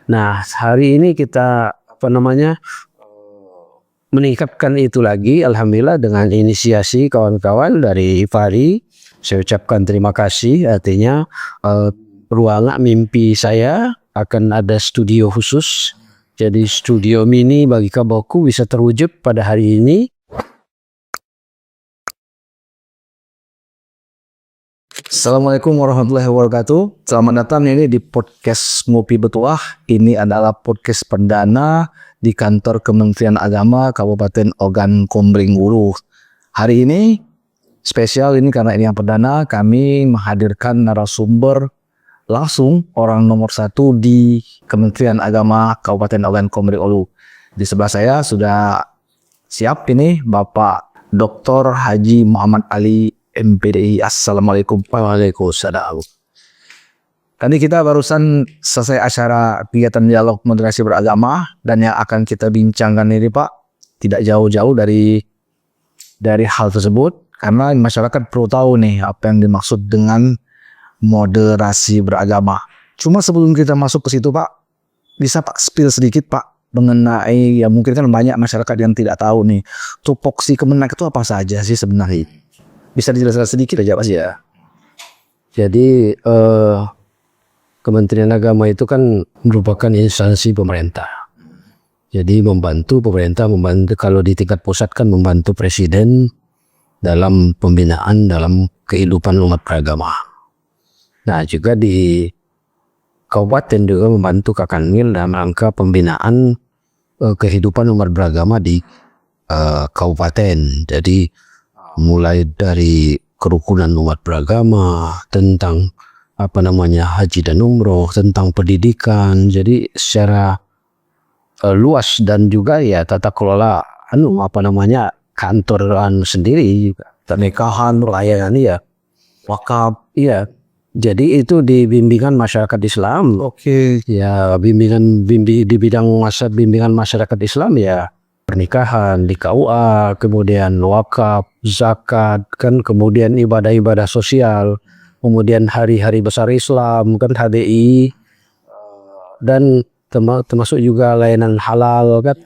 Nah, hari ini kita meningkatkan itu lagi, alhamdulillah dengan inisiasi kawan-kawan dari IFARI. Saya ucapkan terima kasih. Artinya ruangan mimpi saya akan ada studio khusus. Jadi studio mini bagi Kabaku bisa terwujud pada hari ini. Assalamualaikum warahmatullahi wabarakatuh. Selamat datang ini di podcast Ngopi Betuah. Ini adalah podcast perdana di kantor Kementerian Agama Kabupaten Ogan Komering Ulu. Hari ini spesial ini karena ini yang perdana, kami menghadirkan narasumber langsung orang nomor 1 di Kementerian Agama Kabupaten Ogan Komering Ulu. Di sebelah saya sudah siap ini Bapak Dr. Haji Muhammad Ali MPDI. Assalamualaikum. Waalaikumsalam. Tadi kita barusan selesai acara kegiatan dialog moderasi beragama, dan yang akan kita bincangkan ini Pak tidak jauh-jauh dari hal tersebut, karena masyarakat perlu tahu nih apa yang dimaksud dengan moderasi beragama. Cuma sebelum kita masuk ke situ Pak, bisa Pak spill sedikit Pak mengenai, ya mungkin kan banyak masyarakat yang tidak tahu nih tupoksi Kemenak itu apa saja sih sebenarnya. Bisa dijelaskan sedikit aja Mas ya. Jadi Kementerian Agama itu kan merupakan instansi pemerintah. Jadi pemerintah membantu, kalau di tingkat pusat kan membantu presiden dalam pembinaan dalam kehidupan umat beragama. Nah juga di kabupaten juga membantu Kakanwil dalam rangka pembinaan kehidupan umat beragama di kabupaten. Jadi mulai dari kerukunan umat beragama, tentang haji dan umroh, tentang pendidikan. Jadi secara luas, dan juga ya tata kelola kantoran sendiri juga, pernikahan, pelayanan ya, wakaf ya. Jadi itu di bimbingan masyarakat Islam. Oke. Ya di bidang bimbingan masyarakat Islam ya, pernikahan di KUA, kemudian wakaf, zakat, kan, kemudian ibadah-ibadah sosial, kemudian hari-hari besar Islam, kan, HDI, dan termasuk juga layanan halal, kan,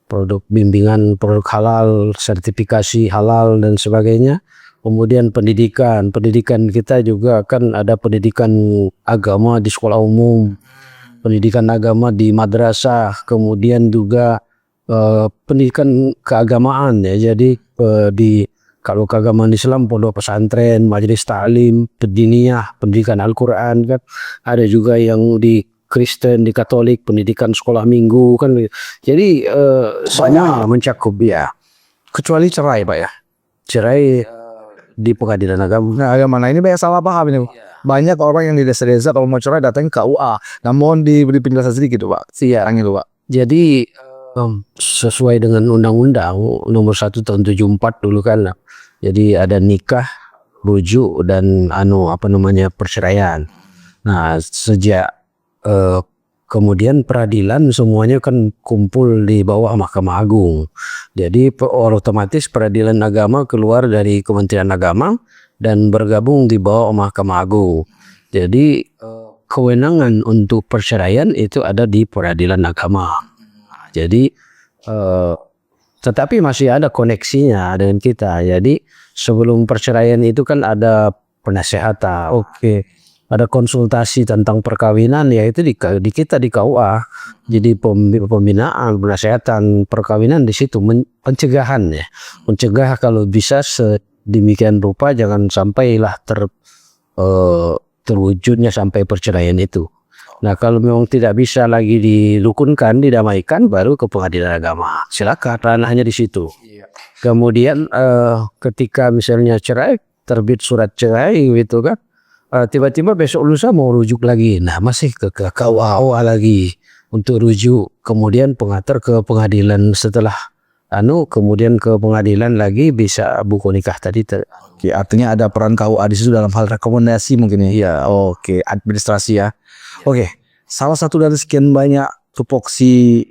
produk bimbingan produk halal, sertifikasi halal dan sebagainya. Kemudian pendidikan kita juga kan ada pendidikan agama di sekolah umum, pendidikan agama di madrasah, kemudian juga pendidikan keagamaan ya. Jadi kalau keagamaan Islam pondok pesantren, majelis taklim, diniyah, pendidikan Al-Quran, kan. Ada juga yang di Kristen, di Katolik, pendidikan sekolah minggu, kan. Jadi semua mencakup ya. Kecuali cerai Pak ya. Cerai di pengadilan agama. Nah ini banyak salah paham ini Pak. Banyak orang yang di desa-desa kalau mau cerai datang ke KUA. Nah mohon diberi penjelasan sedikit Pak. Iya. Pak. Jadi sesuai dengan Undang-Undang nomor 1 tahun 74 dulu kan. Jadi ada nikah, rujuk, dan perceraian. Nah sejak kemudian peradilan semuanya kan kumpul di bawah Mahkamah Agung. Jadi otomatis peradilan agama keluar dari Kementerian Agama dan bergabung di bawah Mahkamah Agung. Jadi kewenangan untuk perceraian itu ada di peradilan agama. Jadi tetapi masih ada koneksinya dengan kita. Jadi sebelum perceraian itu kan ada penasehatan. Oke. Ada konsultasi tentang perkawinan, yaitu di kita di KUA. Jadi pembinaan, penasehatan perkawinan di situ, pencegahan ya. Mencegah kalau bisa sedemikian rupa jangan sampailah terwujudnya sampai perceraian itu. Nah kalau memang tidak bisa lagi dirukunkan, didamaikan, baru ke pengadilan agama. Silakan, ranahnya di situ. Kemudian ketika misalnya cerai, terbit surat cerai gitu kan, tiba-tiba besok lusa mau rujuk lagi. Nah masih ke KUA lagi untuk rujuk, kemudian pengantar ke pengadilan, setelah kemudian ke pengadilan lagi bisa buku nikah tadi. Oke, artinya ada peran KUA di situ dalam hal rekomendasi mungkin ya. Iya, oke, administrasi ya. Oke, salah satu dari sekian banyak tupoksi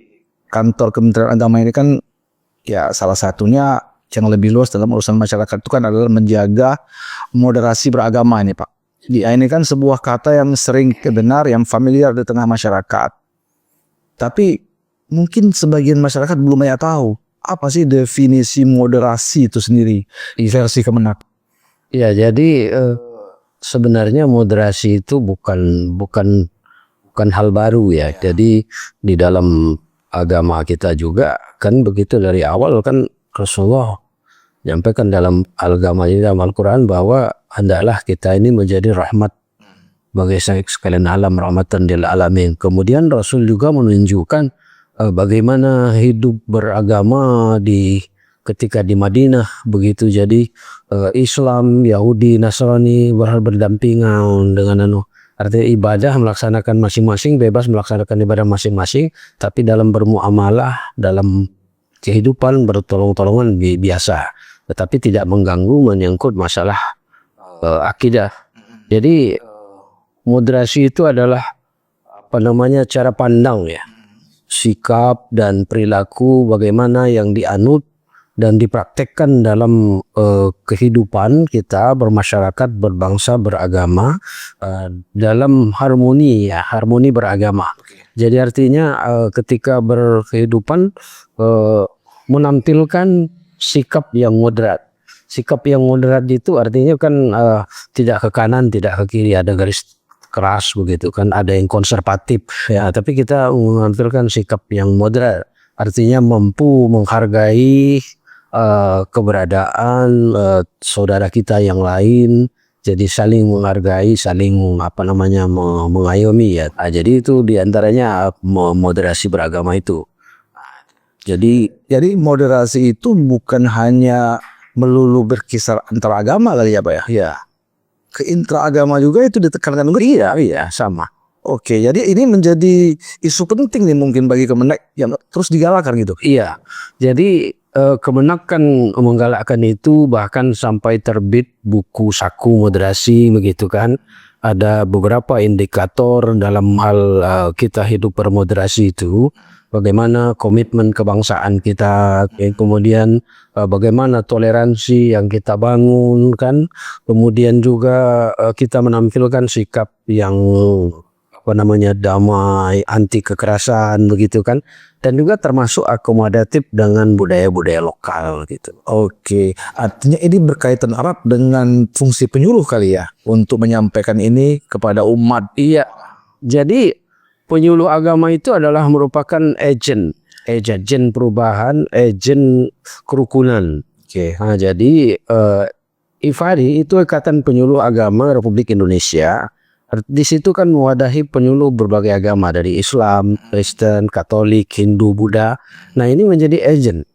kantor Kementerian Agama ini kan ya, salah satunya yang lebih luas dalam urusan masyarakat itu kan adalah menjaga moderasi beragama ini Pak. Ya, ini kan sebuah kata yang sering kedengar, yang familiar di tengah masyarakat. Tapi mungkin sebagian masyarakat belum banyak tahu apa sih definisi moderasi itu sendiri di versi Kemenak. Ya, jadi sebenarnya moderasi itu bukan hal baru ya. Jadi di dalam agama kita juga kan begitu dari awal kan Rasulullah menyampaikan dalam agama ini, dalam Al-Quran, bahwa hendaklah kita ini menjadi rahmat bagi sekalian alam, rahmatan lil alamin. Kemudian Rasul juga menunjukkan bagaimana hidup beragama ketika di Madinah begitu. Jadi Islam, Yahudi, Nasrani berdampingan dengan artinya ibadah melaksanakan masing-masing, bebas melaksanakan ibadah masing-masing, tapi dalam bermuamalah, dalam kehidupan bertolong-tolongan biasa, tetapi tidak mengganggu menyangkut masalah akidah. Jadi moderasi itu adalah cara pandang ya, sikap dan perilaku bagaimana yang dianut dan dipraktekkan dalam kehidupan kita bermasyarakat, berbangsa, beragama dalam harmoni ya, harmoni beragama. Jadi artinya ketika berkehidupan menampilkan sikap yang moderat. Sikap yang moderat itu artinya kan tidak ke kanan, tidak ke kiri, ada garis keras begitu kan, ada yang konservatif ya, tapi kita menampilkan sikap yang moderat, artinya mampu menghargai keberadaan saudara kita yang lain, jadi saling menghargai, saling mengayomi ya. Jadi itu diantaranya moderasi beragama itu. Jadi moderasi itu bukan hanya melulu berkisar antar agama kali ya Pak ya? Ya. Ke intraagama juga itu ditekankan. Iya sama. Oke, jadi ini menjadi isu penting nih mungkin bagi Kemenak yang terus digalakkan gitu. Iya, jadi Kemenak kan menggalakkan itu, bahkan sampai terbit buku saku moderasi begitu kan. Ada beberapa indikator dalam hal kita hidup bermoderasi itu. Bagaimana komitmen kebangsaan kita, kemudian bagaimana toleransi yang kita bangun kan, kemudian juga kita menampilkan sikap yang damai, anti kekerasan begitu kan, dan juga termasuk akomodatif dengan budaya-budaya lokal gitu. Oke, artinya ini berkaitan erat dengan fungsi penyuluh kali ya untuk menyampaikan ini kepada umat. Iya, jadi penyuluh agama itu adalah merupakan agen perubahan, agen kerukunan. Oke. Nah, jadi IFARI itu Ikatan Penyuluh Agama Republik Indonesia. Di situ kan mewadahi penyuluh berbagai agama, dari Islam, Kristen, Katolik, Hindu, Buddha. Nah, ini menjadi agen.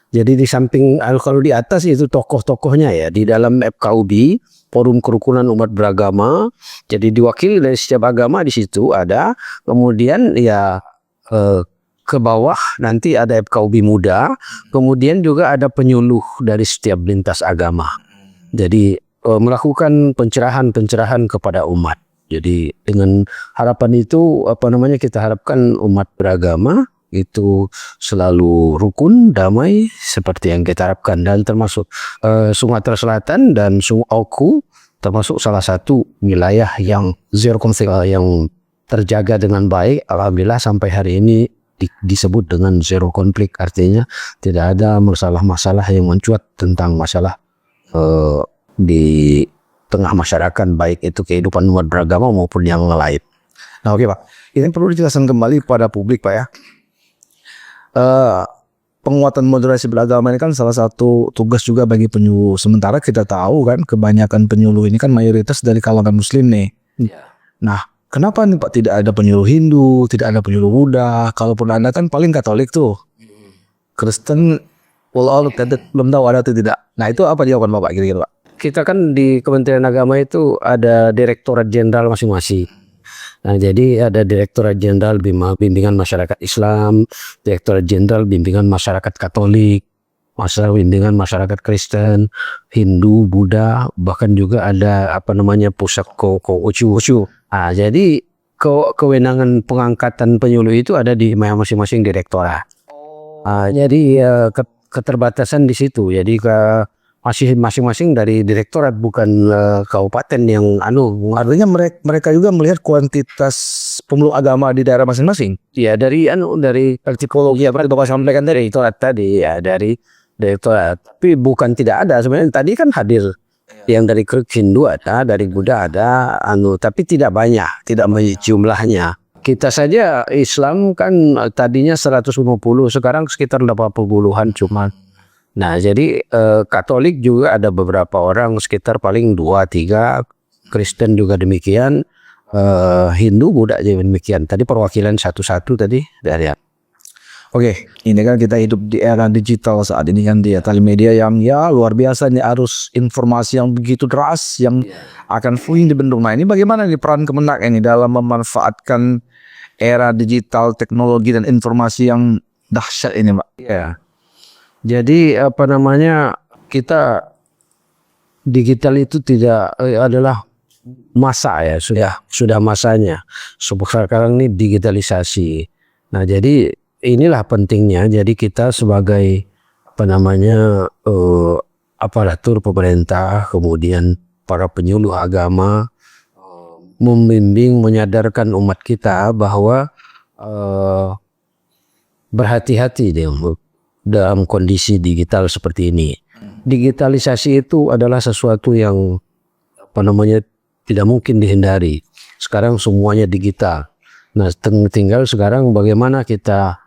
Jadi di samping kalau di atas itu tokoh-tokohnya ya, di dalam FKUB, Forum Kerukunan Umat Beragama, jadi diwakili dari setiap agama di situ ada. Kemudian ya ke bawah nanti ada FKUB Muda, kemudian juga ada penyuluh dari setiap lintas agama. Jadi melakukan pencerahan kepada umat. Jadi dengan harapan itu kita harapkan umat beragama itu selalu rukun, damai seperti yang kita harapkan, dan termasuk Sumatera Selatan dan Oku termasuk salah satu wilayah yang zero konflik yang terjaga dengan baik. Alhamdulillah sampai hari ini disebut dengan zero konflik, artinya tidak ada masalah-masalah yang mencuat tentang masalah di tengah masyarakat, baik itu kehidupan umat beragama maupun yang lain. Nah, oke Pak, ini perlu dijelaskan kembali pada publik Pak ya. Penguatan moderasi beragama ini kan salah satu tugas juga bagi penyuluh. Sementara kita tahu kan kebanyakan penyuluh ini kan mayoritas dari kalangan Muslim nih. Ya. Nah, kenapa nih Pak tidak ada penyuluh Hindu, tidak ada penyuluh Buddha? Kalaupun ada kan paling Katolik tuh. Kristen, belum tahu ada atau tidak. Nah, itu apa jawaban Bapak kira-kira Pak? Kita kan di Kementerian Agama itu ada Direktorat Jenderal masing-masing. Nah, jadi ada Direktorat Jenderal Bimbingan Masyarakat Islam, Direktorat Jenderal Bimbingan Masyarakat Katolik, Bimbingan Masyarakat Kristen, Hindu, Buddha, bahkan juga ada Pusat Ochu. Nah, jadi kewenangan pengangkatan penyuluh itu ada di masing-masing direktorat. Jadi keterbatasan di situ. Jadi masih masing-masing dari direktorat, bukan kabupaten yang Artinya mereka juga melihat kuantitas pemeluk agama di daerah masing-masing. ya dari tipologi apa Bapak sampaikan dari direktorat tadi ya, dari direktorat. Tapi bukan tidak ada sebenarnya, tadi kan hadir yang dari Hindu ada, dari Buddha ada, tapi tidak banyak jumlahnya. Kita saja Islam kan tadinya 150, sekarang sekitar 80-an cuma. Nah, jadi Katolik juga ada beberapa orang, sekitar paling 2-3, Kristen juga demikian, Hindu, Buddha juga demikian. Tadi perwakilan satu-satu tadi dari. Oke, ini kan kita hidup di era digital saat ini kan, di tali media yang ya luar biasa nih, arus informasi yang begitu deras yang akan full dibentuk. Nah, ini bagaimana nih peran Kemenak ini dalam memanfaatkan era digital, teknologi dan informasi yang dahsyat ini, Pak? Ya. Jadi kita digital itu tidak adalah masa ya, sudah masanya. Sekarang ini digitalisasi. Nah, jadi inilah pentingnya. Jadi kita sebagai aparatur pemerintah, kemudian para penyuluh agama, membimbing, menyadarkan umat kita bahwa berhati-hati dalam kondisi digital seperti ini. Digitalisasi itu adalah sesuatu yang tidak mungkin dihindari. Sekarang semuanya digital. Nah, tinggal sekarang bagaimana kita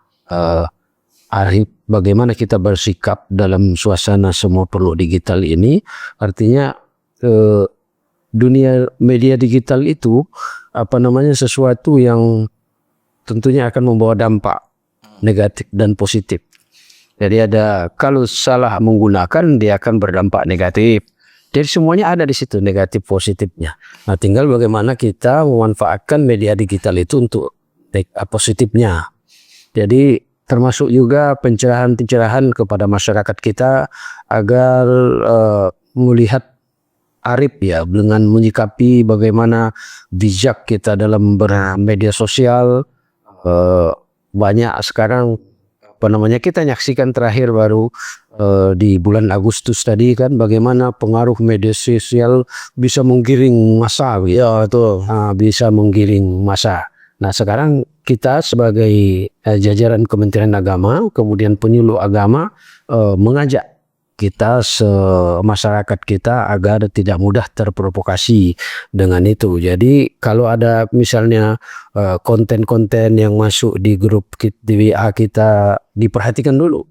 bagaimana kita bersikap dalam suasana semua perlu digital ini. Artinya dunia media digital itu sesuatu yang tentunya akan membawa dampak negatif dan positif. Jadi kalau salah menggunakan dia akan berdampak negatif. Jadi semuanya ada di situ, negatif positifnya. Nah, tinggal bagaimana kita memanfaatkan media digital itu untuk positifnya. Jadi termasuk juga pencerahan kepada masyarakat kita agar melihat arif ya, dengan menyikapi bagaimana bijak kita dalam bermedia sosial. Banyak sekarang kita nyaksikan terakhir baru di bulan Agustus tadi kan, bagaimana pengaruh media sosial bisa menggiring massa, bisa menggiring massa. Nah, sekarang kita sebagai jajaran Kementerian Agama, kemudian penyuluh agama, mengajak kita masyarakat kita agar tidak mudah terprovokasi dengan itu. Jadi kalau ada misalnya konten-konten yang masuk di grup di WA kita, diperhatikan dulu.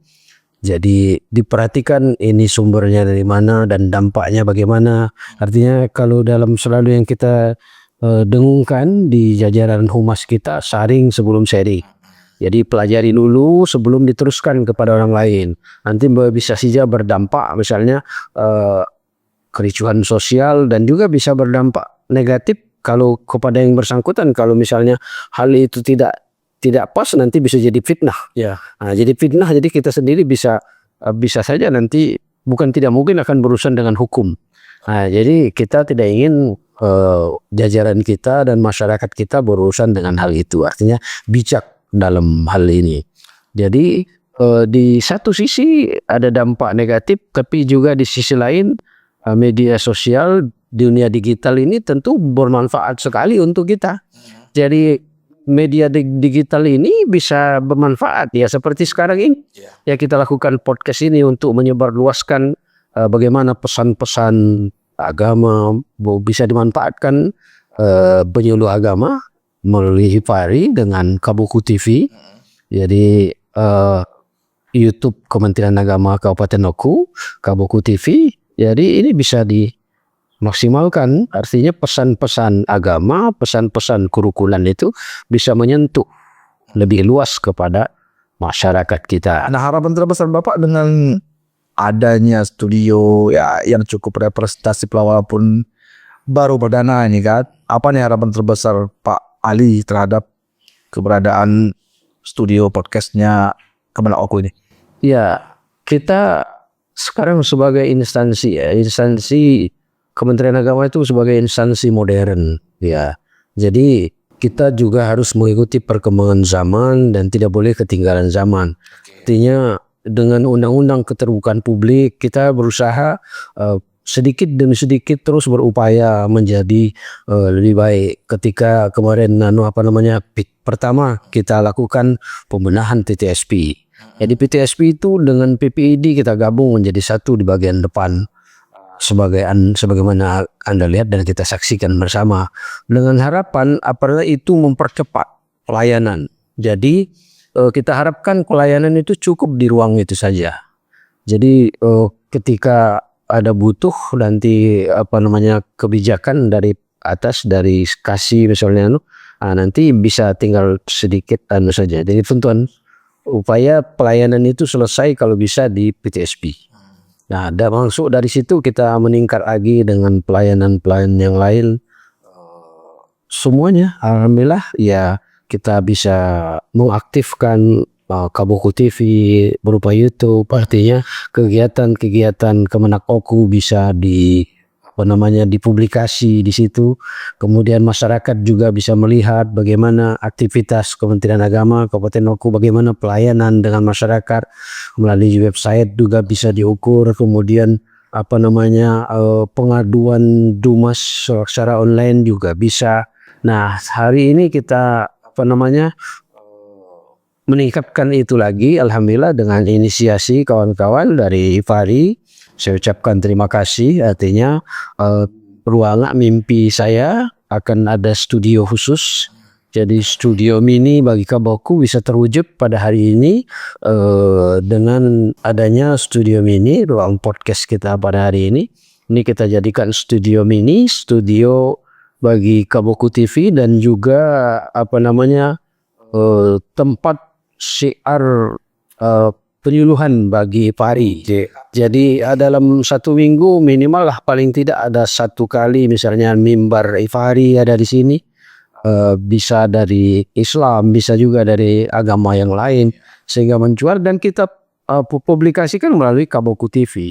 Jadi diperhatikan ini sumbernya dari mana dan dampaknya bagaimana. Artinya kalau dalam selalu yang kita dengungkan di jajaran humas kita, saring sebelum sharing. Jadi pelajari dulu sebelum diteruskan kepada orang lain. Nanti bisa saja berdampak misalnya kericuhan sosial, dan juga bisa berdampak negatif kalau kepada yang bersangkutan. Kalau misalnya hal itu tidak pas, nanti bisa jadi fitnah. Ya. Nah, jadi fitnah, jadi kita sendiri bisa saja nanti bukan tidak mungkin akan berurusan dengan hukum. Nah, jadi kita tidak ingin jajaran kita dan masyarakat kita berurusan dengan hal itu. Artinya bijak dalam hal ini. Jadi di satu sisi ada dampak negatif, tapi juga di sisi lain media sosial, dunia digital ini tentu bermanfaat sekali untuk kita. Jadi media digital ini bisa bermanfaat ya, seperti sekarang ini. Ya, kita lakukan podcast ini untuk menyebarluaskan bagaimana pesan-pesan agama bisa dimanfaatkan penyuluh agama melalui Hifari dengan Kabuku TV. Jadi YouTube Kementerian Agama Kabupaten Oku, Kabuku TV. Jadi ini bisa dimaksimalkan, artinya pesan-pesan agama, pesan-pesan kerukunan itu bisa menyentuh lebih luas kepada masyarakat kita. Nah, harapan terbesar Bapak dengan adanya studio ya yang cukup representatif walaupun baru perdana ini kan, apa nih harapan terbesar Pak Ali terhadap keberadaan studio podcastnya Kemenak Oku ini? Ya, kita sekarang sebagai instansi Kementerian Agama itu sebagai instansi modern ya. Jadi kita juga harus mengikuti perkembangan zaman dan tidak boleh ketinggalan zaman. Artinya dengan undang-undang keterbukaan publik kita berusaha sedikit demi sedikit terus berupaya menjadi lebih baik. Ketika kemarin pertama kita lakukan pembenahan PTSP. Jadi PTSP itu dengan PPID kita gabung menjadi satu di bagian depan. Sebagaimana Anda lihat dan kita saksikan bersama, dengan harapan apabila itu mempercepat pelayanan. Jadi kita harapkan pelayanan itu cukup di ruang itu saja. Jadi ketika ada butuh nanti kebijakan dari atas, dari kasih misalnya nanti bisa tinggal sedikit saja. Jadi tentuan upaya pelayanan itu selesai kalau bisa di PTSP. Nah, masuk dari situ kita meningkat lagi dengan pelayanan-pelayanan yang lain. Semuanya alhamdulillah ya kita bisa mengaktifkan Kabuku TV berupa YouTube, artinya kegiatan-kegiatan Kemenak Oku bisa dipublikasi di situ. Kemudian masyarakat juga bisa melihat bagaimana aktivitas Kementerian Agama Kabupaten Oku, bagaimana pelayanan dengan masyarakat melalui website juga bisa diukur. Kemudian pengaduan Dumas secara online juga bisa. Nah, hari ini kita meningkatkan itu lagi, alhamdulillah dengan inisiasi kawan-kawan dari IFARI. Saya ucapkan terima kasih. Artinya ruangan mimpi saya akan ada studio khusus. Jadi studio mini bagi Kabuku bisa terwujud pada hari ini dengan adanya studio mini, ruang podcast kita pada hari ini. Ini kita jadikan studio mini, studio bagi Kabuku TV dan juga tempat syiar penyuluhan bagi IFARI. Jadi dalam satu minggu minimal lah paling tidak ada satu kali misalnya mimbar IFARI ada di sini. Bisa dari Islam, bisa juga dari agama yang lain, sehingga mencuat dan kita publikasikan melalui Kabuku TV.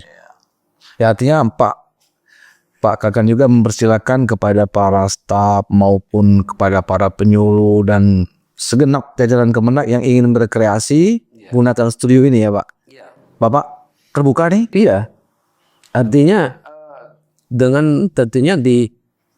Ya, artinya Pak Kakan juga mempersilakan kepada para staf maupun kepada para penyuluh dan segenap jajaran Kemenak yang ingin berkreasi menggunakan studio ini ya Pak. Bapak terbuka nih? Iya. Artinya dengan tentunya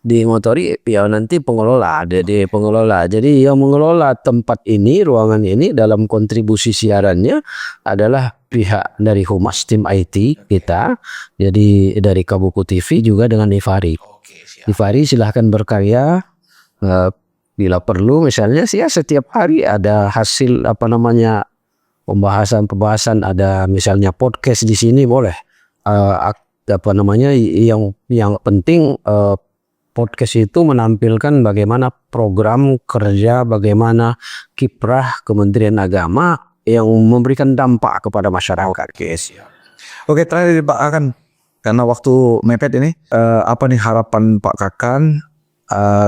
dimotori ya nanti pengelola, pengelola. Jadi yang mengelola tempat ini, ruangan ini dalam kontribusi siarannya adalah pihak dari Humas tim IT kita. Jadi dari Kabuku TV juga dengan IFARI. IFARI silahkan berkarya. Bila perlu misalnya setiap hari ada hasil pembahasan ada misalnya podcast di sini boleh. Yang penting podcast itu menampilkan bagaimana program kerja, bagaimana kiprah Kementerian Agama yang memberikan dampak kepada masyarakat. Oke, terakhir Pak Kakan, karena waktu mepet ini, apa nih harapan Pak Kakan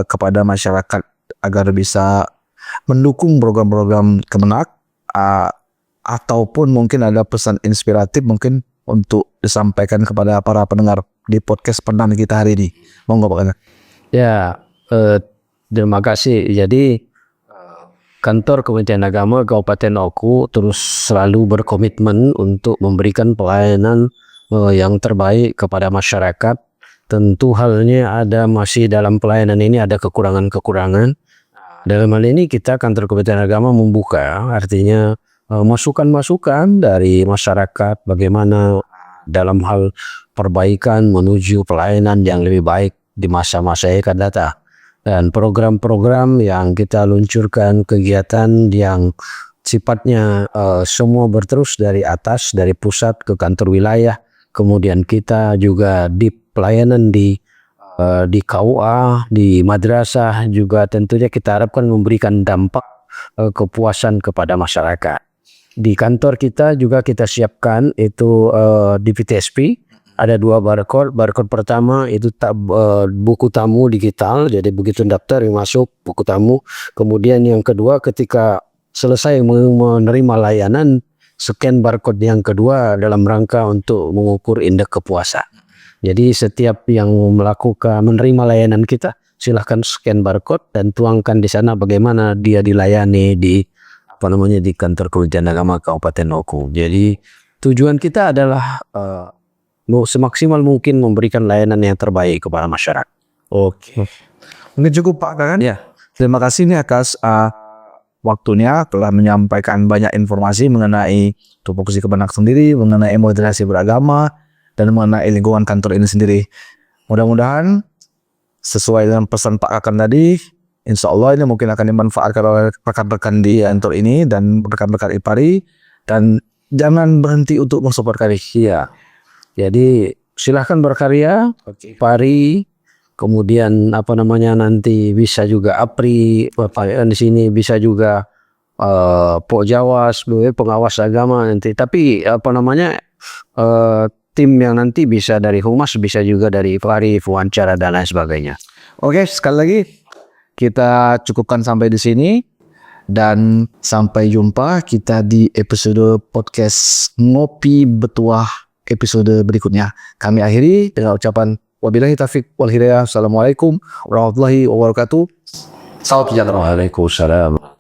kepada masyarakat agar bisa mendukung program-program Kemenak, ataupun mungkin ada pesan inspiratif mungkin untuk disampaikan kepada para pendengar di podcast perdana kita hari ini. Monggo Pak Kakan. Ya, terima kasih. Jadi kantor Kementerian Agama Kabupaten Oku terus selalu berkomitmen untuk memberikan pelayanan yang terbaik kepada masyarakat. Tentu halnya masih dalam pelayanan ini ada kekurangan-kekurangan. Dalam hal ini kita kantor Kementerian Agama membuka, artinya masukan-masukan dari masyarakat bagaimana dalam hal perbaikan menuju pelayanan yang lebih baik di masa-masa yang akan datang. Dan program-program yang kita luncurkan, kegiatan yang sifatnya semua berterus dari atas, dari pusat ke kantor wilayah. Kemudian kita juga di pelayanan di KUA, di madrasah juga tentunya kita harapkan memberikan dampak kepuasan kepada masyarakat. Di kantor kita juga kita siapkan itu di PTSP ada 2 barcode. Barcode pertama itu buku tamu digital, jadi begitu daftar yang masuk buku tamu. Kemudian yang kedua ketika selesai menerima layanan, scan barcode yang kedua dalam rangka untuk mengukur indeks kepuasan. Jadi setiap yang menerima layanan kita silahkan scan barcode dan tuangkan di sana bagaimana dia dilayani di di kantor Kementerian Agama Kabupaten Oku. Jadi tujuan kita adalah semaksimal mungkin memberikan layanan yang terbaik kepada masyarakat. Oke. Mungkin cukup Pak Kakan. Ya. Terima kasih nih atas waktunya telah menyampaikan banyak informasi mengenai tupoksi Kemenak sendiri, mengenai moderasi beragama, dan mengenai lingkungan kantor ini sendiri. Mudah-mudahan sesuai dengan pesan Pak Kakan tadi, insya Allah ini mungkin akan dimanfaatkan oleh rekan-rekan di kantor ini dan rekan-rekan IPARI, dan jangan berhenti untuk mensupport kami. Iya. Jadi silahkan berkarya, IPARI, kemudian nanti bisa juga APRI, Bapak di sini bisa juga Pok Jawas, pengawas agama nanti. Tapi tim yang nanti bisa dari Humas, bisa juga dari IPARI, wawancara dan lain sebagainya. Oke, sekali lagi kita cukupkan sampai di sini dan sampai jumpa kita di episode podcast Ngopi Betuah episode berikutnya. Kami akhiri dengan ucapan wabillahi taufiq wal hidayah. Assalamualaikum warahmatullahi wabarakatuh. Salam sejahtera. Waalaikumsalam.